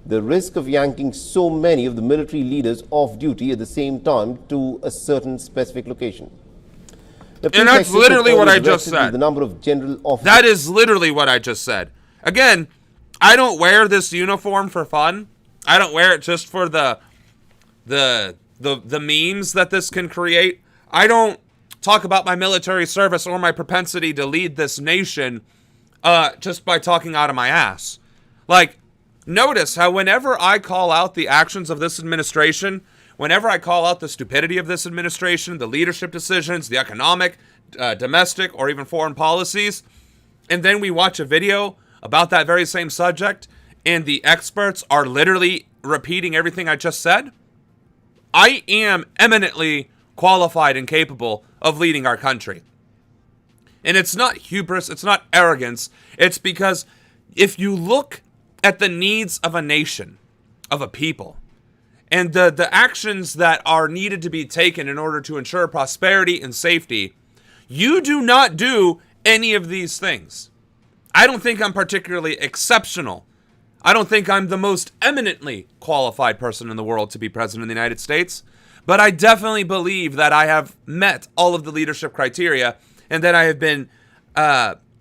the risk of yanking so many of the military leaders off duty at the same time to a certain specific location. And that's literally what I just said. The number of general officers. That is literally what I just said. Again, I don't wear this uniform for fun. I don't wear it just for the memes that this can create. I don't talk about my military service or my propensity to lead this nation just by talking out of my ass. Like, notice how whenever I call out the actions of this administration, whenever I call out the stupidity of this administration, the leadership decisions, the economic, domestic, or even foreign policies, and then we watch a video about that very same subject, and the experts are literally repeating everything I just said, I am eminently qualified and capable of leading our country. And it's not hubris, it's not arrogance, it's because if you look at the needs of a nation, of a people, and the actions that are needed to be taken in order to ensure prosperity and safety, you do not do any of these things. I don't think I'm particularly exceptional. I don't think I'm the most eminently qualified person in the world to be president of the United States, but I definitely believe that I have met all of the leadership criteria and that I have been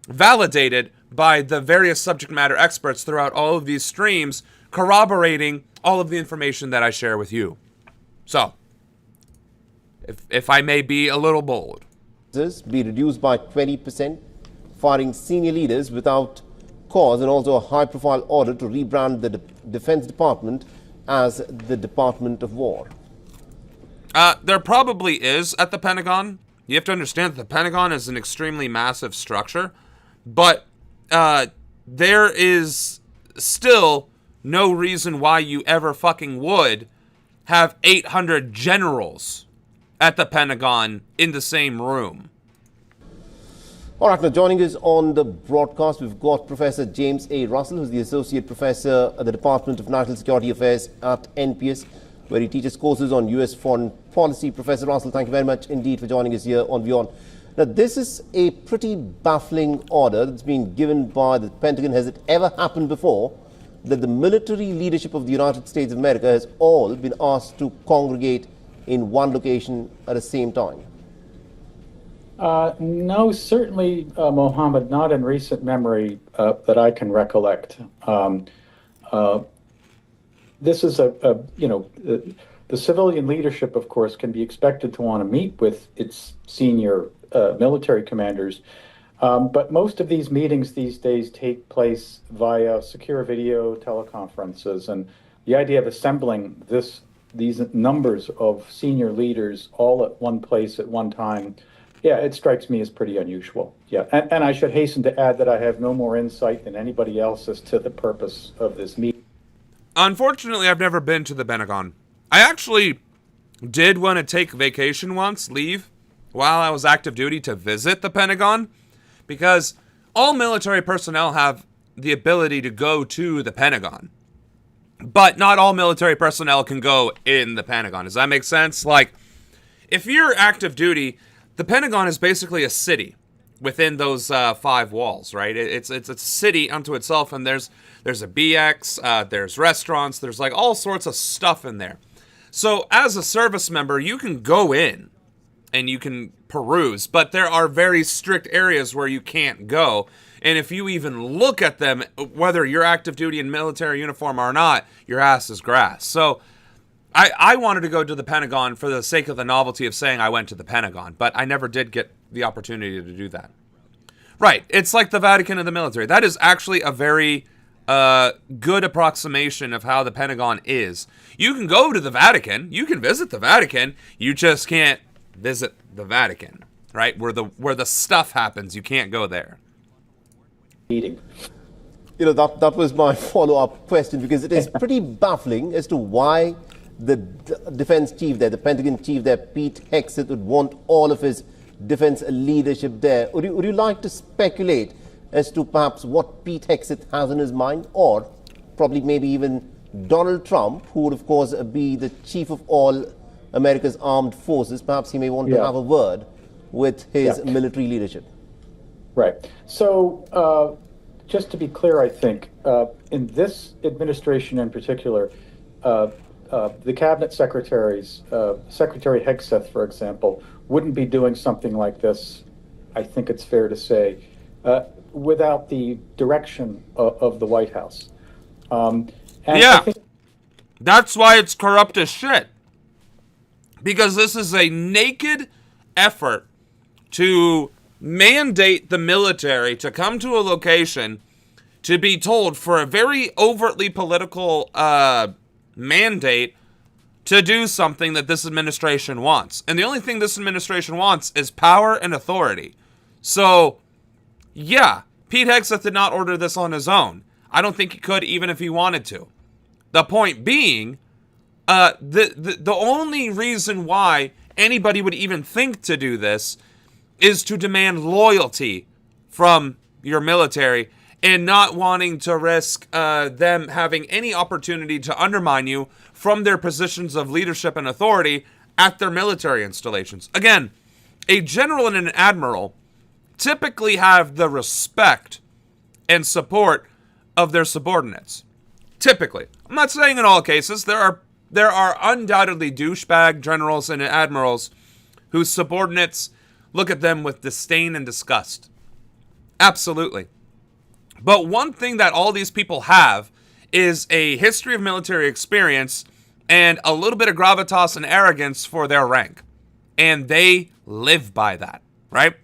validated by the various subject matter experts throughout all of these streams, corroborating all of the information that I share with you. So, if I may be a little bold. Be reduced by 20%, firing senior leaders without cause, and also a high-profile order to rebrand the Defense Department as the Department of War. There probably is at the Pentagon. You have to understand that the Pentagon is an extremely massive structure, but there is still no reason why you ever fucking would have 800 generals at the Pentagon in the same room. All right, now joining us on the broadcast, we've got Professor James A. Russell, who's the Associate Professor at the Department of National Security Affairs at NPS, where he teaches courses on U.S. foreign policy. Professor Russell, thank you very much indeed for joining us here on Beyond. Now, this is a pretty baffling order that's been given by the Pentagon. Has it ever happened before that the military leadership of the United States of America has all been asked to congregate in one location at the same time? No, certainly, Mohammed, not in recent memory that I can recollect. This is the civilian leadership, of course, can be expected to want to meet with its senior military commanders. But most of these meetings these days take place via secure video teleconferences. And the idea of assembling these numbers of senior leaders all at one place at one time, yeah, it strikes me as pretty unusual. Yeah, and I should hasten to add that I have no more insight than anybody else as to the purpose of this meeting. Unfortunately, I've never been to the Pentagon. I actually did want to take vacation once, leave, while I was active duty to visit the Pentagon, because all military personnel have the ability to go to the Pentagon. But not all military personnel can go in the Pentagon. Does that make sense? Like, if you're active duty, the Pentagon is basically a city within those 5 walls, right? It's a city unto itself, and there's a BX, there's restaurants, there's like all sorts of stuff in there. So as a service member, you can go in and you can peruse, but there are very strict areas where you can't go. And if you even look at them, whether you're active duty in military uniform or not, your ass is grass. So I wanted to go to the Pentagon for the sake of the novelty of saying I went to the Pentagon, but I never did get the opportunity to do that. Right, it's like the Vatican and the military. That is actually a very good approximation of how the Pentagon is. You can go to the Vatican, you can visit the Vatican, you just can't visit the Vatican, right? Where the stuff happens, you can't go there. You know, that was my follow-up question, because it is pretty baffling as to why the defense chief there, the Pentagon chief there, Pete Hegseth, would want all of his defense leadership there. Would you like to speculate as to perhaps what Pete Hegseth has in his mind, or probably maybe even Donald Trump, who would of course be the chief of all America's armed forces? Perhaps he may want to have a word with his military leadership. Right. So just to be clear, I think in this administration in particular, the cabinet secretaries, Secretary Hegseth, for example, wouldn't be doing something like this, I think it's fair to say, without the direction of the White House. And Yeah. I think That's why it's corrupt as shit. Because this is a naked effort to mandate the military to come to a location to be told for a very overtly political mandate to do something that this administration wants. And the only thing this administration wants is power and authority. So, yeah, Pete Hegseth did not order this on his own. I don't think he could even if he wanted to. The point being, the only reason why anybody would even think to do this is to demand loyalty from your military and not wanting to risk them having any opportunity to undermine you from their positions of leadership and authority at their military installations. Again, a general and an admiral typically have the respect and support of their subordinates. Typically. I'm not saying in all cases. There are undoubtedly douchebag generals and admirals whose subordinates look at them with disdain and disgust. Absolutely. But one thing that all these people have is a history of military experience and a little bit of gravitas and arrogance for their rank. And they live by that, right?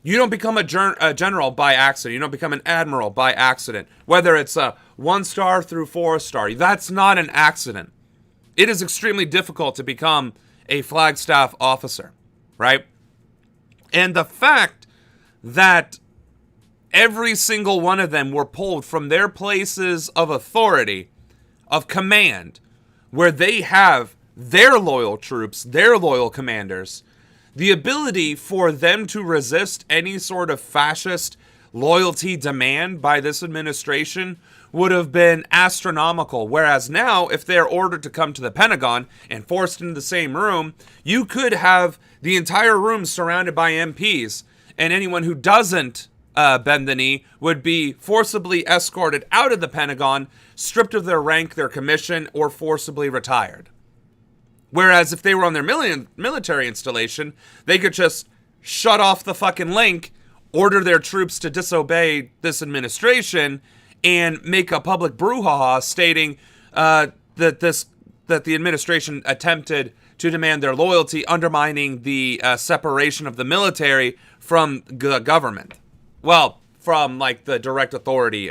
You don't become a general by accident. You don't become an admiral by accident. Whether it's a 1-star through 4-star, that's not an accident. It is extremely difficult to become a Flagstaff officer, right? And the fact that every single one of them were pulled from their places of authority, of command, where they have their loyal troops, their loyal commanders, the ability for them to resist any sort of fascist loyalty demand by this administration would have been astronomical. Whereas now, if they're ordered to come to the Pentagon and forced into the same room, you could have the entire room surrounded by MPs, and anyone who doesn't bend the knee would be forcibly escorted out of the Pentagon, stripped of their rank, their commission, or forcibly retired. Whereas if they were on their military installation, they could just shut off the fucking link, order their troops to disobey this administration, and make a public brouhaha stating that the administration attempted to demand their loyalty, undermining the separation of the military from the government. Well, from like the direct authority,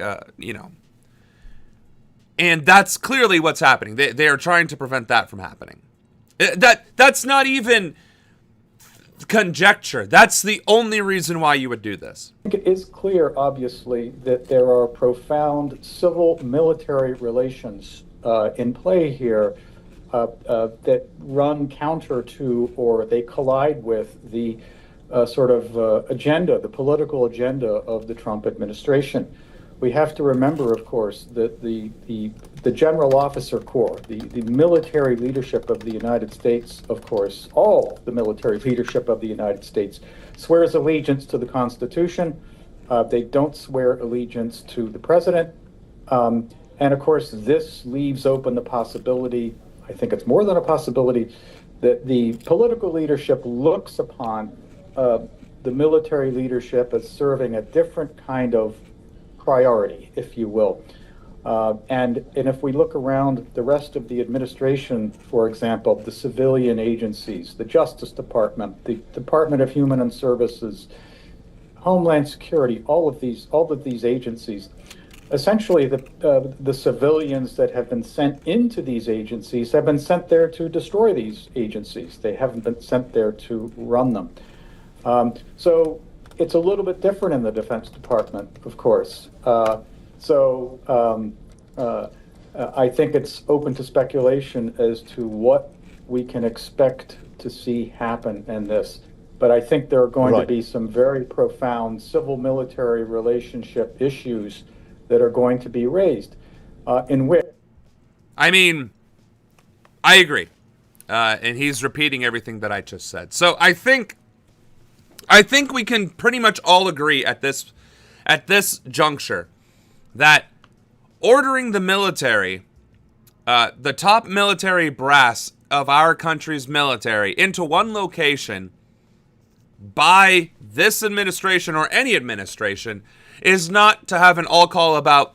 And that's clearly what's happening. They are trying to prevent that from happening. That's not even conjecture. That's the only reason why you would do this. I think it is clear, obviously, that there are profound civil-military relations in play here that run counter to, or they collide with, the agenda, the political agenda of the Trump administration. We have to remember, of course, that the General Officer Corps, the military leadership of the United States, of course, all the military leadership of the United States swears allegiance to the Constitution. They don't swear allegiance to the president. And of course, this leaves open the possibility, I think it's more than a possibility, that the political leadership looks upon the military leadership as serving a different kind of priority, if you will. And if we look around the rest of the administration, for example, the civilian agencies, the Justice Department, the Department of Human Services, Homeland Security, all of these agencies, essentially the civilians that have been sent into these agencies have been sent there to destroy these agencies. They haven't been sent there to run them. So it's a little bit different in the Defense Department, of course. I think it's open to speculation as to what we can expect to see happen in this. But I think there are going to be some very profound civil-military relationship issues that are going to be raised in which... I mean, I agree. And he's repeating everything that I just said. So I think we can pretty much all agree at this at this juncture that ordering the military, the top military brass of our country's military, into one location by this administration or any administration is not to have an all-call about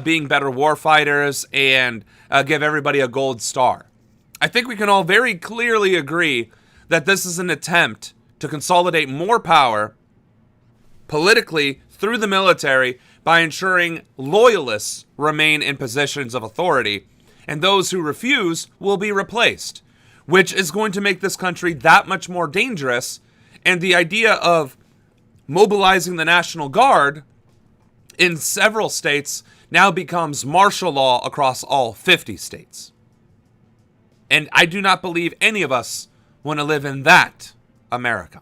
being better warfighters and give everybody a gold star. I think we can all very clearly agree that this is an attempt to consolidate more power politically through the military by ensuring loyalists remain in positions of authority, and those who refuse will be replaced, which is going to make this country that much more dangerous. And the idea of mobilizing the National Guard in several states now becomes martial law across all 50 states. And I do not believe any of us want to live in that America.